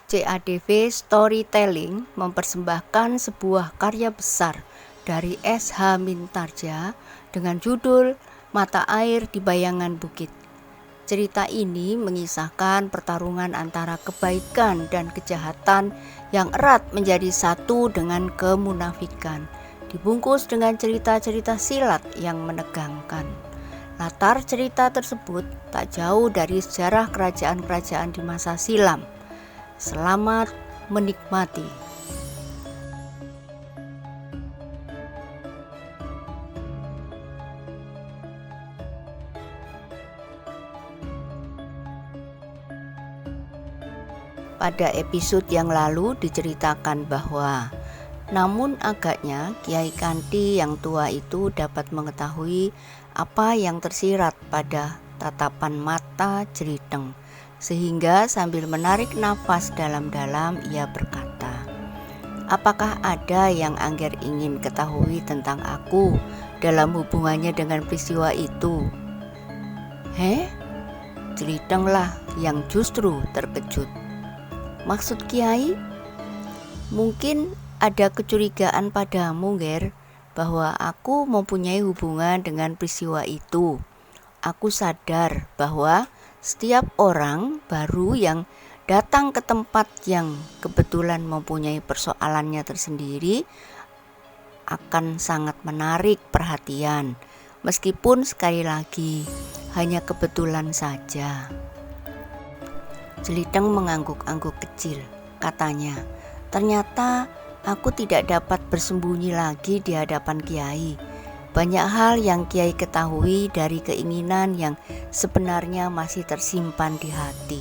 CADV Storytelling mempersembahkan sebuah karya besar dari S.H. Mintarja dengan judul Mata Air di Bayangan Bukit. Cerita ini mengisahkan pertarungan antara kebaikan dan kejahatan yang erat menjadi satu dengan kemunafikan, dibungkus dengan cerita-cerita silat yang menegangkan. Latar cerita tersebut tak jauh dari sejarah kerajaan-kerajaan di masa silam. Selamat menikmati. Pada episode yang lalu diceritakan bahwa namun agaknya Kiai Kanthi yang tua itu dapat mengetahui apa yang tersirat pada tatapan mata Jeliteng, sehingga sambil menarik nafas dalam-dalam ia berkata, "Apakah ada yang Angger ingin ketahui tentang aku dalam hubungannya dengan peristiwa itu?" Jelitenglah yang justru terkejut. "Maksud Kiai? Mungkin ada kecurigaan padamu, Ger, bahwa aku mempunyai hubungan dengan peristiwa itu. Aku sadar bahwa setiap orang baru yang datang ke tempat yang kebetulan mempunyai persoalannya tersendiri akan sangat menarik perhatian, meskipun sekali lagi hanya kebetulan saja." Jeliteng mengangguk-angguk kecil. Katanya, "Ternyata aku tidak dapat bersembunyi lagi di hadapan Kiai. Banyak hal yang Kiai ketahui dari keinginan yang sebenarnya masih tersimpan di hati.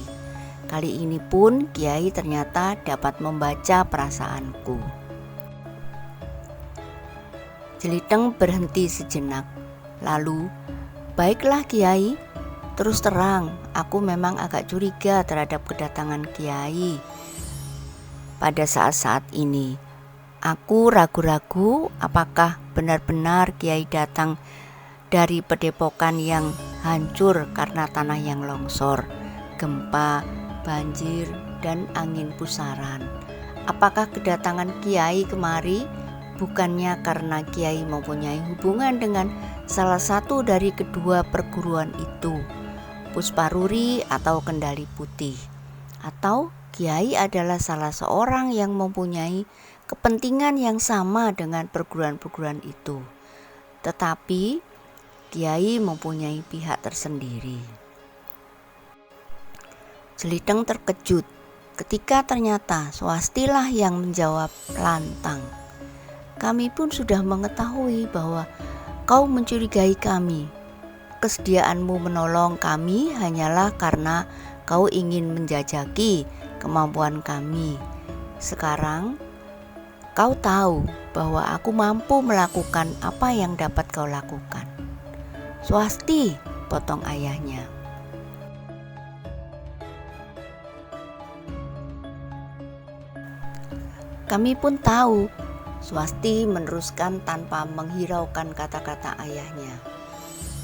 Kali ini pun Kiai ternyata dapat membaca perasaanku." Jeliteng berhenti sejenak. Lalu, "Baiklah Kiai, terus terang aku memang agak curiga terhadap kedatangan Kiai. Pada saat-saat ini aku ragu-ragu apakah benar-benar Kiai datang dari padepokan yang hancur karena tanah yang longsor, gempa, banjir, dan angin pusaran. Apakah kedatangan Kiai kemari bukannya karena Kiai mempunyai hubungan dengan salah satu dari kedua perguruan itu, Pusparuri atau Kendali Putih, atau Kiai adalah salah seorang yang mempunyai kepentingan yang sama dengan perguruan-perguruan itu, tetapi Kiai mempunyai pihak tersendiri." Jeliteng terkejut ketika ternyata Swastilah yang menjawab lantang, "Kami pun sudah mengetahui bahwa kau mencurigai kami. Kesediaanmu menolong kami hanyalah karena kau ingin menjajaki kemampuan kami. Sekarang kau tahu bahwa aku mampu melakukan apa yang dapat kau lakukan." "Swasti," potong ayahnya. "Kami pun tahu," Swasti meneruskan tanpa menghiraukan kata-kata ayahnya.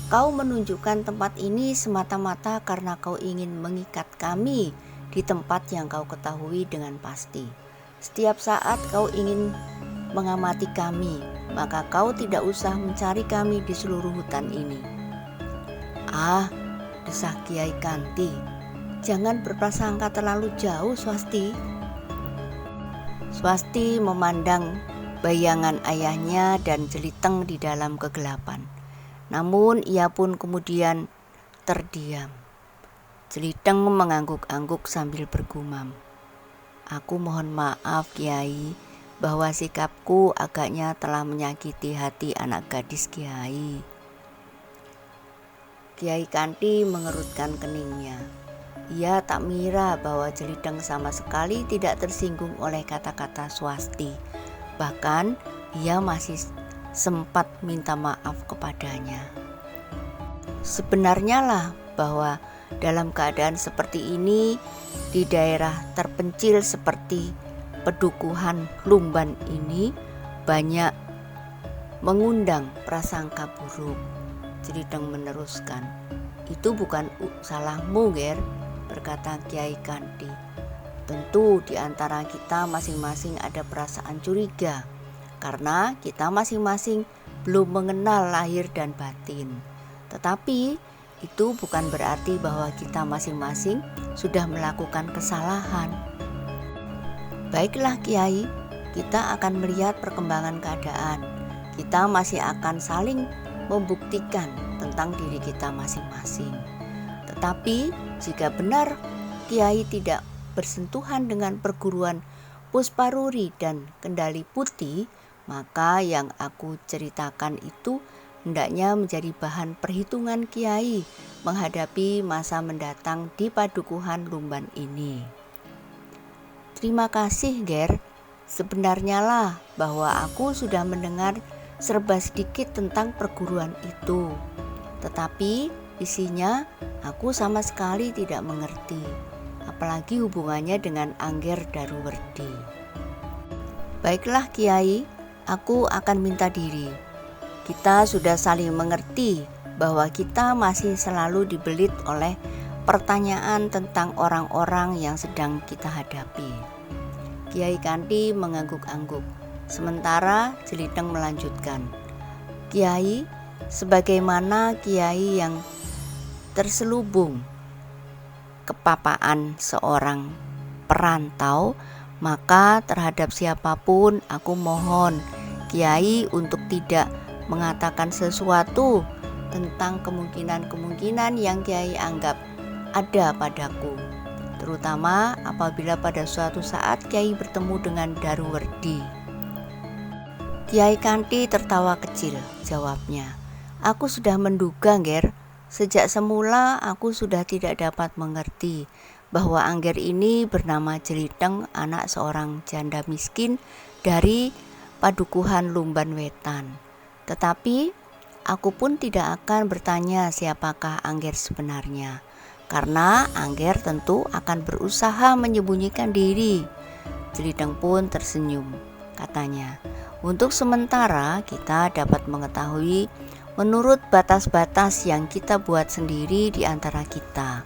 "Kau menunjukkan tempat ini semata-mata karena kau ingin mengikat kami di tempat yang kau ketahui dengan pasti. Setiap saat kau ingin mengamati kami, maka kau tidak usah mencari kami di seluruh hutan ini." "Ah," desah Kiai Kanthi, "jangan berprasangka terlalu jauh, Swasti." Swasti memandang bayangan ayahnya dan Jeliteng di dalam kegelapan. Namun ia pun kemudian terdiam. Jeliteng mengangguk-angguk sambil bergumam, "Aku mohon maaf Kiai, bahwa sikapku agaknya telah menyakiti hati anak gadis Kiai." Kiai Kanthi mengerutkan keningnya. Ia tak mengira bahwa Jeliteng sama sekali tidak tersinggung oleh kata-kata Swasti. Bahkan ia masih sempat minta maaf kepadanya. Sebenarnya lah bahwa dalam keadaan seperti ini, di daerah terpencil seperti Pedukuhan Lumban ini, banyak mengundang prasangka buruk. Jeliteng meneruskan, "Itu bukan salahmu, Ger," berkata Kiai Kanthi. Tentu di antara kita masing-masing ada perasaan curiga, karena kita masing-masing belum mengenal lahir dan batin. Tetapi itu bukan berarti bahwa kita masing-masing sudah melakukan kesalahan. Baiklah Kiai, kita akan melihat perkembangan keadaan. Kita masih akan saling membuktikan tentang diri kita masing-masing. Tetapi jika benar Kiai tidak bersentuhan dengan perguruan Pusparuri dan Kendali Putih, maka yang aku ceritakan itu hendaknya menjadi bahan perhitungan Kiai menghadapi masa mendatang di Padukuhan Lumban ini. Terima kasih, Ger. Sebenarnya lah bahwa aku sudah mendengar serba sedikit tentang perguruan itu. Tetapi isinya aku sama sekali tidak mengerti, apalagi hubungannya dengan Angger Daruwerdi. Baiklah Kiai, aku akan minta diri. Kita sudah saling mengerti bahwa kita masih selalu dibelit oleh pertanyaan tentang orang-orang yang sedang kita hadapi. Kiai Kanti mengangguk-angguk, sementara Jeliteng melanjutkan. Kiai, sebagaimana Kiai yang terselubung kepapaan seorang perantau, maka terhadap siapapun aku mohon Kiai untuk tidak mengatakan sesuatu tentang kemungkinan-kemungkinan yang Kiai anggap ada padaku, terutama apabila pada suatu saat Kiai bertemu dengan Daruwerdi. Kiai Kanti tertawa kecil, jawabnya. Aku sudah menduga, Ger. Sejak semula aku sudah tidak dapat mengerti bahwa Angger ini bernama Jeliteng, anak seorang janda miskin dari Padukuhan Lumban Wetan. Tetapi aku pun tidak akan bertanya siapakah Angger sebenarnya, karena Angger tentu akan berusaha menyembunyikan diri. Jeliteng pun tersenyum, katanya. Untuk sementara kita dapat mengetahui menurut batas-batas yang kita buat sendiri di antara kita.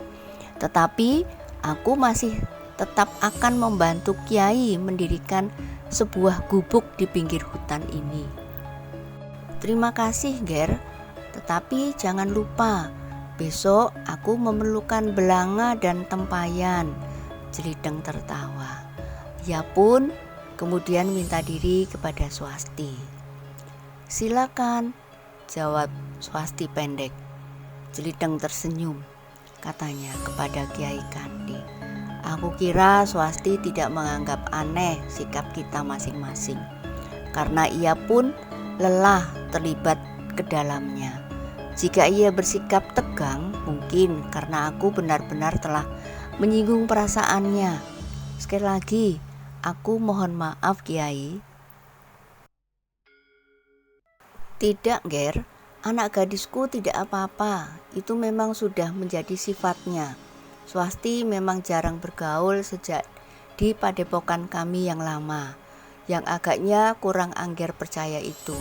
Tetapi aku masih tetap akan membantu Kiai mendirikan sebuah gubuk di pinggir hutan ini. Terima kasih, Ger. Tetapi jangan lupa, besok aku memerlukan belanga dan tempayan. Jeliteng tertawa. Ia pun kemudian minta diri kepada Swasti. Silakan, jawab Swasti pendek. Jeliteng tersenyum, katanya kepada Kiai Kanti. Aku kira Swasti tidak menganggap aneh sikap kita masing-masing, karena ia pun lelah terlibat ke dalamnya. Jika ia bersikap tegang, mungkin karena aku benar-benar telah menyinggung perasaannya. Sekali lagi, aku mohon maaf Kiai. Tidak, Ger. Anak gadisku tidak apa-apa. Itu memang sudah menjadi sifatnya. Swasti memang jarang bergaul sejak di padepokan kami yang lama. Yang agaknya kurang Angger percaya itu.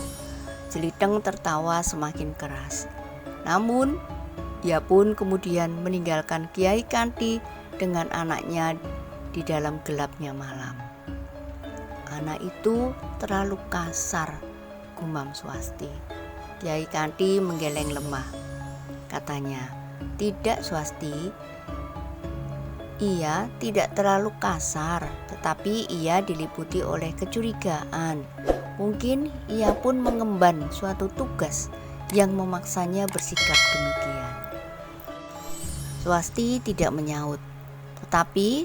Jeliteng tertawa semakin keras. Namun, ia pun kemudian meninggalkan Kiai Kanti dengan anaknya di dalam gelapnya malam. Anak itu terlalu kasar, gumam Swasti. Kiai Kanti menggeleng lemah, katanya. Tidak Swasti, ia tidak terlalu kasar, tetapi ia diliputi oleh kecurigaan. Mungkin ia pun mengemban suatu tugas yang memaksanya bersikap demikian. Swasti tidak menyaut, tetapi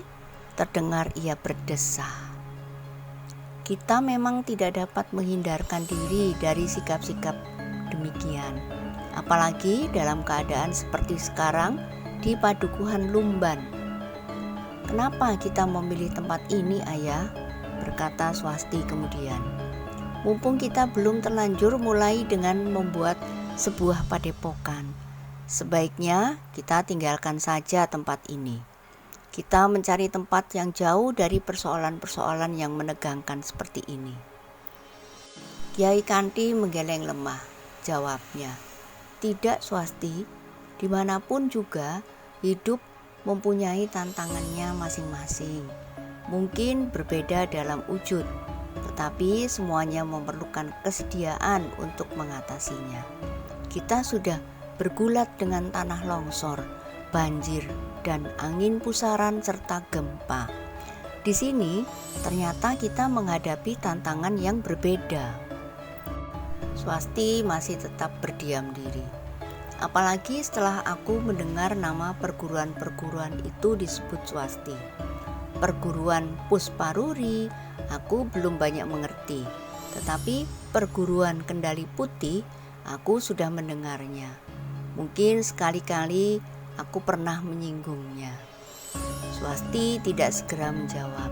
terdengar ia berdesah. Kita memang tidak dapat menghindarkan diri dari sikap-sikap demikian, apalagi dalam keadaan seperti sekarang di Padukuhan Lumban. Kenapa kita memilih tempat ini, Ayah? Berkata Swasti kemudian. Mumpung kita belum terlanjur mulai dengan membuat sebuah padepokan, sebaiknya kita tinggalkan saja tempat ini. Kita mencari tempat yang jauh dari persoalan-persoalan yang menegangkan seperti ini. Kiai Kanti menggeleng lemah, jawabnya. Tidak Swasti, dimanapun juga hidup mempunyai tantangannya masing-masing. Mungkin berbeda dalam wujud, tetapi semuanya memerlukan kesediaan untuk mengatasinya. Kita sudah bergulat dengan tanah longsor, banjir, dan angin pusaran serta gempa. Di sini ternyata kita menghadapi tantangan yang berbeda. Swasti masih tetap berdiam diri. Apalagi setelah aku mendengar nama perguruan-perguruan itu disebut swasti. Perguruan Pusparuri, aku belum banyak mengerti. Tetapi perguruan Kendali Putih, aku sudah mendengarnya. Mungkin sekali-kali aku pernah menyinggungnya. Swasti tidak segera menjawab.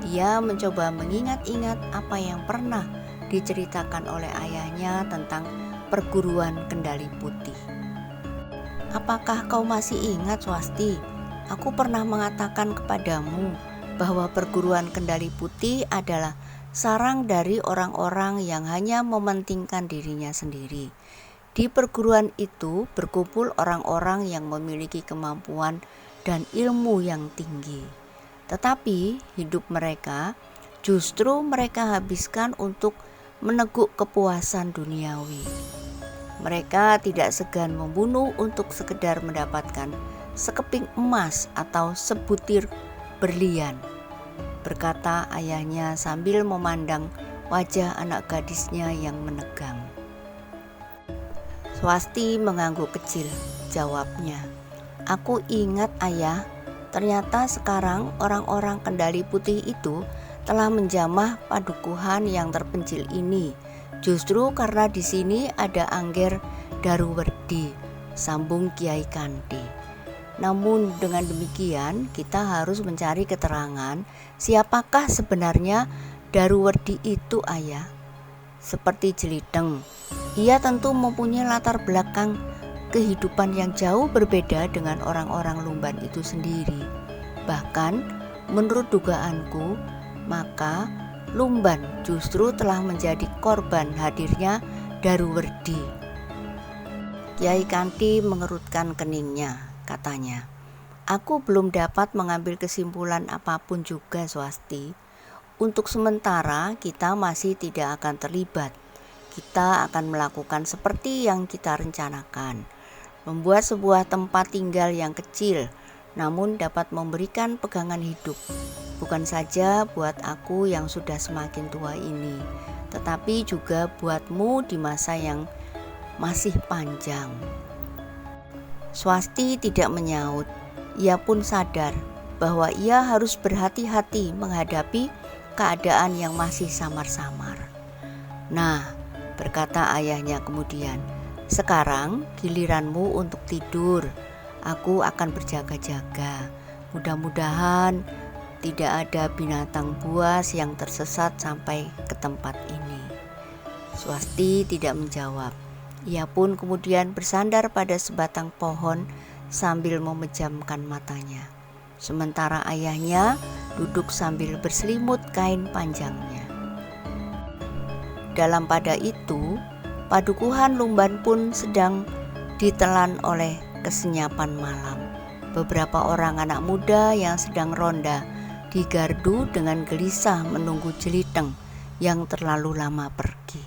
Dia mencoba mengingat-ingat apa yang pernah diceritakan oleh ayahnya tentang perguruan Kendali Putih. Apakah kau masih ingat, Swasti? Aku pernah mengatakan kepadamu bahwa perguruan Kendali Putih adalah sarang dari orang-orang yang hanya mementingkan dirinya sendiri. Di perguruan itu berkumpul orang-orang yang memiliki kemampuan dan ilmu yang tinggi. Tetapi hidup mereka justru mereka habiskan untuk meneguk kepuasan duniawi. Mereka tidak segan membunuh untuk sekedar mendapatkan sekeping emas atau sebutir berlian, berkata ayahnya sambil memandang wajah anak gadisnya yang menegang. Swasti mengangguk kecil, jawabnya. Aku ingat ayah, ternyata sekarang orang-orang Kendali Putih itu telah menjamah padukuhan yang terpencil ini. Justru karena di sini ada Angger Daruwerdi, sambung Kiai Kanti. Namun dengan demikian kita harus mencari keterangan siapakah sebenarnya Daruwerdi itu, ayah. Seperti Jeliteng, ia tentu mempunyai latar belakang kehidupan yang jauh berbeda dengan orang-orang Lumban itu sendiri. Bahkan menurut dugaanku, maka Lumban justru telah menjadi korban hadirnya Daruwerdi. Kiai Kanti mengerutkan keningnya, katanya. Aku belum dapat mengambil kesimpulan apapun juga, Swasti. Untuk sementara kita masih tidak akan terlibat. Kita akan melakukan seperti yang kita rencanakan. Membuat sebuah tempat tinggal yang kecil, namun dapat memberikan pegangan hidup. Bukan saja buat aku yang sudah semakin tua ini, tetapi juga buatmu di masa yang masih panjang. Swasti tidak menyaut. Ia pun sadar bahwa ia harus berhati-hati menghadapi keadaan yang masih samar-samar. Nah, berkata ayahnya kemudian, sekarang giliranmu untuk tidur. Aku akan berjaga-jaga. Mudah-mudahan tidak ada binatang buas yang tersesat sampai ke tempat ini. Swasti tidak menjawab. Ia pun kemudian bersandar pada sebatang pohon sambil memejamkan matanya. Sementara ayahnya duduk sambil berselimut kain panjangnya. Dalam pada itu, padukuhan Lumban pun sedang ditelan oleh kesenyapan malam. Beberapa orang anak muda yang sedang ronda di gardu dengan gelisah menunggu Jeliteng yang terlalu lama pergi.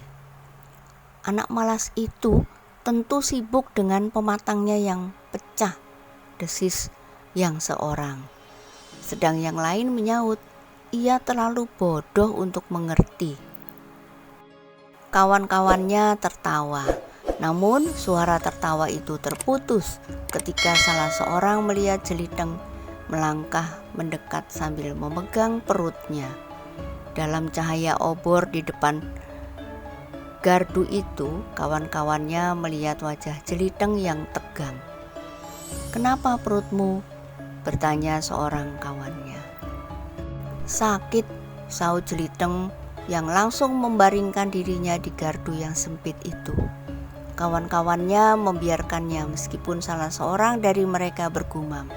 Anak malas itu tentu sibuk dengan pematangnya yang pecah, desis yang seorang. Sedang yang lain menyaut, ia terlalu bodoh untuk mengerti. Kawan-kawannya tertawa, namun suara tertawa itu terputus ketika salah seorang melihat Jeliteng melangkah mendekat sambil memegang perutnya. Dalam cahaya obor di depan gardu itu, kawan-kawannya melihat wajah Jeliteng yang tegang. "Kenapa perutmu?" bertanya seorang kawannya. "Sakit," sahut Jeliteng yang langsung membaringkan dirinya di gardu yang sempit itu. Kawan-kawannya membiarkannya meskipun salah seorang dari mereka bergumam,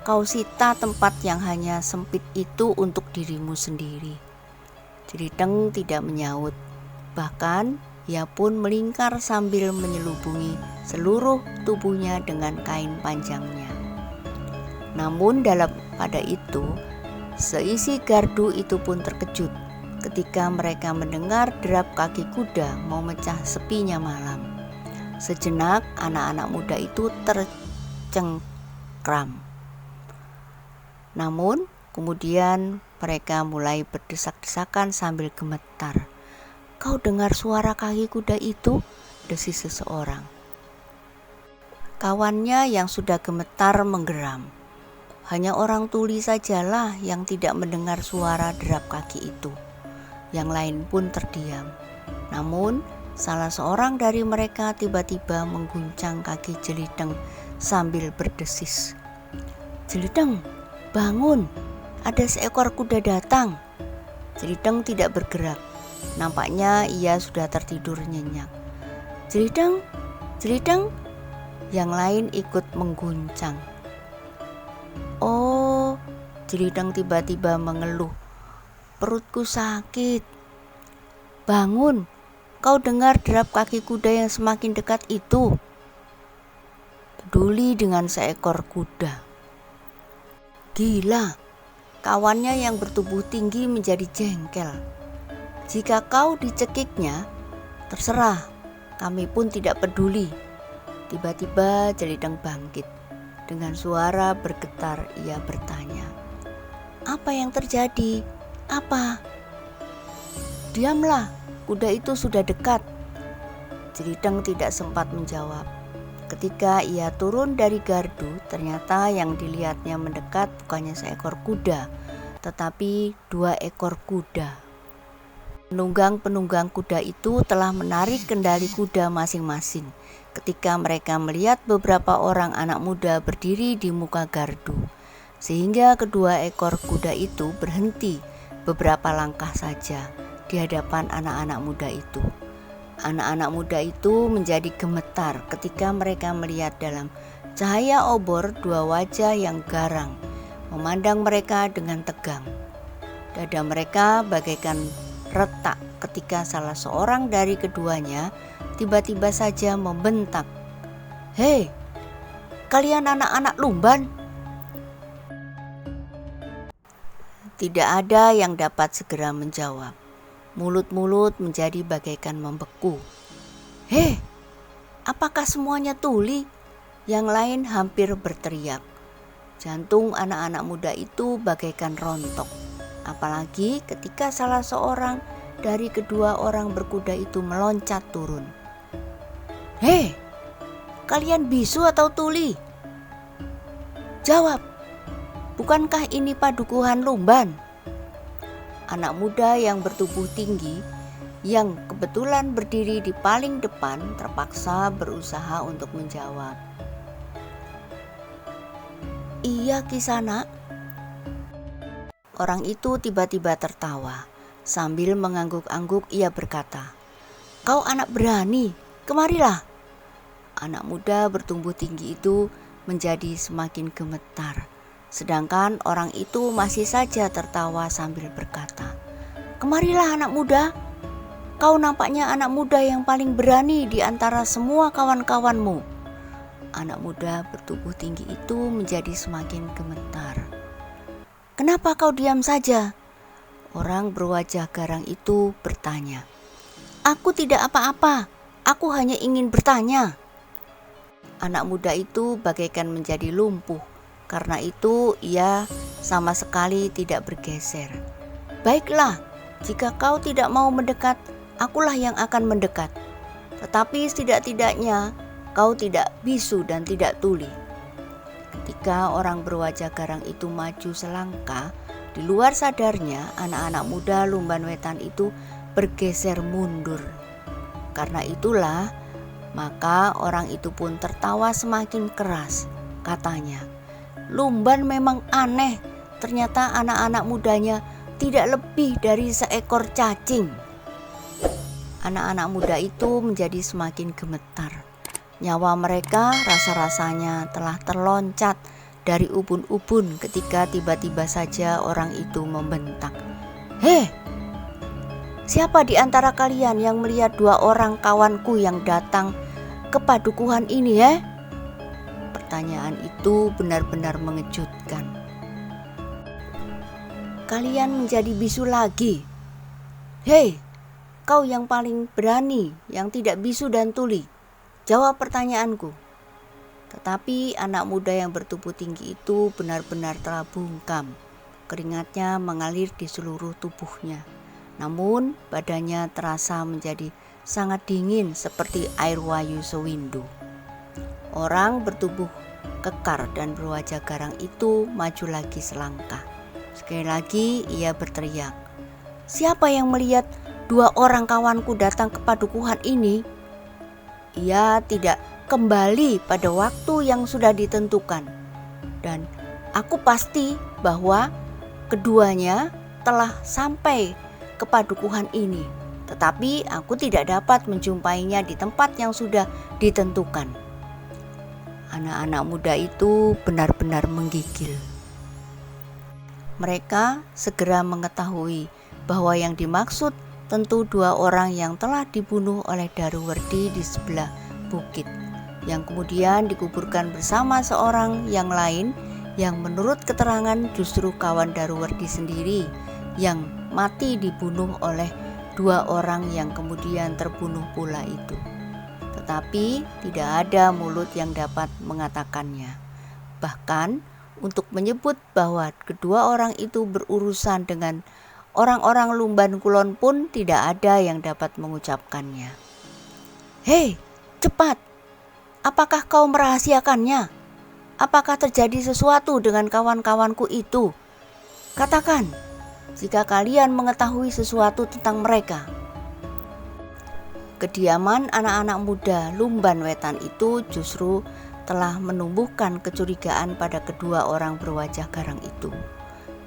"Kau sita tempat yang hanya sempit itu untuk dirimu sendiri." Jeliteng tidak menyaut. Bahkan ia pun melingkar sambil menyelubungi seluruh tubuhnya dengan kain panjangnya. Namun pada itu, Seisi gardu itu pun terkejut ketika mereka mendengar derap kaki kuda mau memecah sepinya malam. Sejenak anak-anak muda itu tercengkram. Namun kemudian mereka mulai berdesak-desakan sambil gemetar. "Kau dengar suara kaki kuda itu?" desis seseorang. Kawannya yang sudah gemetar menggeram. Hanya orang tuli sajalah yang tidak mendengar suara derap kaki itu. Yang lain pun terdiam. Namun salah seorang dari mereka tiba-tiba mengguncang kaki Jeliteng sambil berdesis. "Jeliteng, bangun, ada seekor kuda datang." Jeliteng tidak bergerak. Nampaknya ia sudah tertidur nyenyak. "Jeliteng, Jeliteng," yang lain ikut mengguncang. "Oh," Jeliteng tiba-tiba mengeluh, "perutku sakit." "Bangun, kau dengar derap kaki kuda yang semakin dekat itu?" Peduli dengan seekor kuda. "Gila," kawannya yang bertubuh tinggi menjadi jengkel. "Jika kau dicekiknya, terserah, kami pun tidak peduli." Tiba-tiba Jeliteng bangkit. Dengan suara bergetar ia bertanya, "Apa yang terjadi? Apa?" "Diamlah, kuda itu sudah dekat." Jeliteng tidak sempat menjawab. Ketika ia turun dari gardu, ternyata yang dilihatnya mendekat bukannya seekor kuda, tetapi 2 ekor kuda. Penunggang-penunggang kuda itu telah menarik kendali kuda masing-masing ketika mereka melihat beberapa orang anak muda berdiri di muka gardu, sehingga kedua ekor kuda itu berhenti beberapa langkah saja di hadapan anak-anak muda itu. Anak-anak muda itu menjadi gemetar ketika mereka melihat dalam cahaya obor 2 wajah yang garang memandang mereka dengan tegang. Dada mereka bagaikan retak ketika salah seorang dari keduanya tiba-tiba saja membentak, "Hei, kalian anak-anak lumban!" Tidak ada yang dapat segera menjawab. Mulut-mulut menjadi bagaikan membeku. "Hei, apakah semuanya tuli?" Yang lain hampir berteriak. Jantung anak-anak muda itu bagaikan rontok. Apalagi ketika salah seorang dari kedua orang berkuda itu meloncat turun. "Hei, kalian bisu atau tuli? Jawab, bukankah ini padukuhan lumban?" Anak muda yang bertubuh tinggi, yang kebetulan berdiri di paling depan, terpaksa berusaha untuk menjawab. "Iya, Kisanak." Orang itu tiba-tiba tertawa. Sambil mengangguk-angguk ia berkata, "Kau anak berani, kemarilah." Anak muda bertumbuh tinggi itu menjadi semakin gemetar. Sedangkan orang itu masih saja tertawa sambil berkata, "Kemarilah anak muda, kau nampaknya anak muda yang paling berani di antara semua kawan-kawanmu." Anak muda bertubuh tinggi itu menjadi semakin gemetar. "Kenapa kau diam saja?" Orang berwajah garang itu bertanya. "Aku tidak apa-apa, aku hanya ingin bertanya." Anak muda itu bagaikan menjadi lumpuh. Karena itu ia sama sekali tidak bergeser. "Baiklah, jika kau tidak mau mendekat, akulah yang akan mendekat. Tetapi setidak-tidaknya kau tidak bisu dan tidak tuli." Ketika orang berwajah garang itu maju selangkah, di luar sadarnya anak-anak muda lumban wetan itu bergeser mundur. Karena itulah, maka orang itu pun tertawa semakin keras. Katanya, "Lumban memang aneh, ternyata anak-anak mudanya tidak lebih dari seekor cacing." Anak-anak muda itu menjadi semakin gemetar. Nyawa mereka rasa-rasanya telah terloncat dari ubun-ubun ketika tiba-tiba saja orang itu membentak, "Hei, siapa di antara kalian yang melihat 2 orang kawanku yang datang ke padukuhan ini, ya?" Pertanyaan itu benar-benar mengejutkan. kalian menjadi bisu lagi. Hei, kau yang paling berani, yang tidak bisu dan tuli, jawab pertanyaanku. Tetapi anak muda yang bertubuh tinggi itu benar-benar telah bungkam. Keringatnya mengalir di seluruh tubuhnya. Namun badannya terasa menjadi sangat dingin seperti air wayu sewindu. Orang bertubuh kekar dan berwajah garang itu maju lagi selangkah. Sekali lagi ia berteriak, "Siapa yang melihat 2 orang kawanku datang ke padukuhan ini?" Ia tidak kembali pada waktu yang sudah ditentukan. Dan aku pasti bahwa keduanya telah sampai ke padukuhan ini. Tetapi aku tidak dapat menjumpainya di tempat yang sudah ditentukan. Anak-anak muda itu benar-benar menggigil. Mereka segera mengetahui bahwa yang dimaksud tentu 2 orang yang telah dibunuh oleh Daruwerdi di sebelah bukit, yang kemudian dikuburkan bersama seorang yang lain yang menurut keterangan justru kawan Daruwerdi sendiri yang mati dibunuh oleh 2 orang yang kemudian terbunuh pula itu. Tetapi tidak ada mulut yang dapat mengatakannya. Bahkan untuk menyebut bahwa kedua orang itu berurusan dengan orang-orang Lumban Kulon pun tidak ada yang dapat mengucapkannya. Hei, cepat! Apakah kau merahasiakannya? Apakah terjadi sesuatu dengan kawan-kawanku itu? Katakan, jika kalian mengetahui sesuatu tentang mereka. Kediaman anak-anak muda Lumban Wetan itu justru telah menumbuhkan kecurigaan pada kedua orang berwajah garang itu.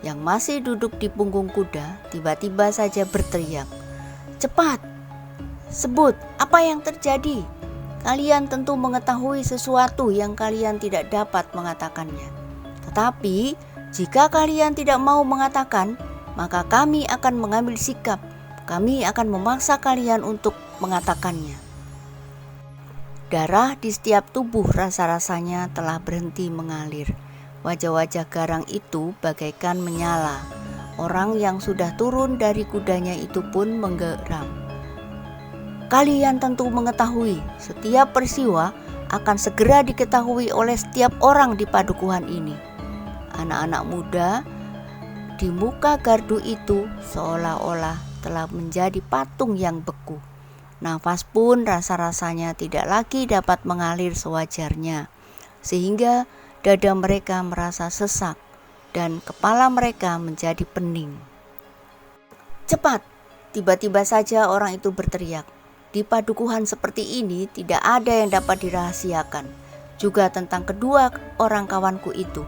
Yang masih duduk di punggung kuda tiba-tiba saja berteriak, "Cepat! Sebut apa yang terjadi. Kalian tentu mengetahui sesuatu yang kalian tidak dapat mengatakannya. Tetapi jika kalian tidak mau mengatakan, maka kami akan mengambil sikap. Kami akan memaksa kalian untuk mengatakannya." Darah di setiap tubuh rasa-rasanya telah berhenti mengalir. Wajah-wajah garang itu bagaikan menyala. Orang yang sudah turun dari kudanya itu pun menggeram. Kalian tentu mengetahui setiap peristiwa akan segera diketahui oleh setiap orang di padukuhan ini. Anak-anak muda di muka gardu itu seolah-olah telah menjadi patung yang beku. Nafas pun rasa-rasanya tidak lagi dapat mengalir sewajarnya, sehingga dada mereka merasa sesak dan kepala mereka menjadi pening. "Cepat!" tiba-tiba saja orang itu berteriak. "Di padukuhan seperti ini tidak ada yang dapat dirahasiakan. Juga tentang kedua orang kawanku itu.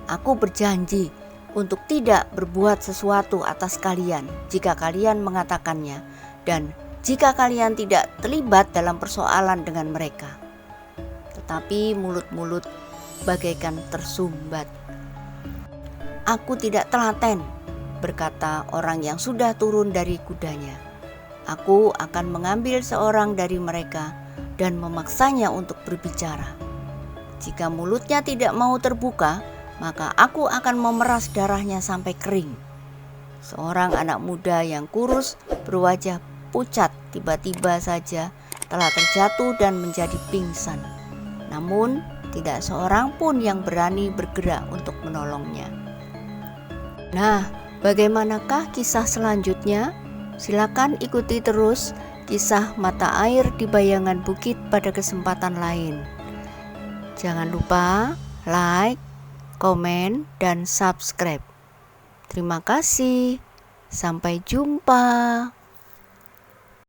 Aku berjanji untuk tidak berbuat sesuatu atas kalian jika kalian mengatakannya, dan jika kalian tidak terlibat dalam persoalan dengan mereka." Tetapi mulut-mulut bagaikan tersumbat. "Aku tidak telaten," berkata orang yang sudah turun dari kudanya. "Aku akan mengambil seorang dari mereka dan memaksanya untuk berbicara. Jika mulutnya tidak mau terbuka, maka aku akan memeras darahnya sampai kering." Seorang anak muda yang kurus berwajah pucat tiba-tiba saja telah terjatuh dan menjadi pingsan. Namun tidak seorang pun yang berani bergerak untuk menolongnya. Nah, bagaimanakah kisah selanjutnya? Silakan ikuti terus kisah Mata Air di Bayangan Bukit pada kesempatan lain. Jangan lupa like, komen, dan subscribe. Terima kasih. Sampai jumpa.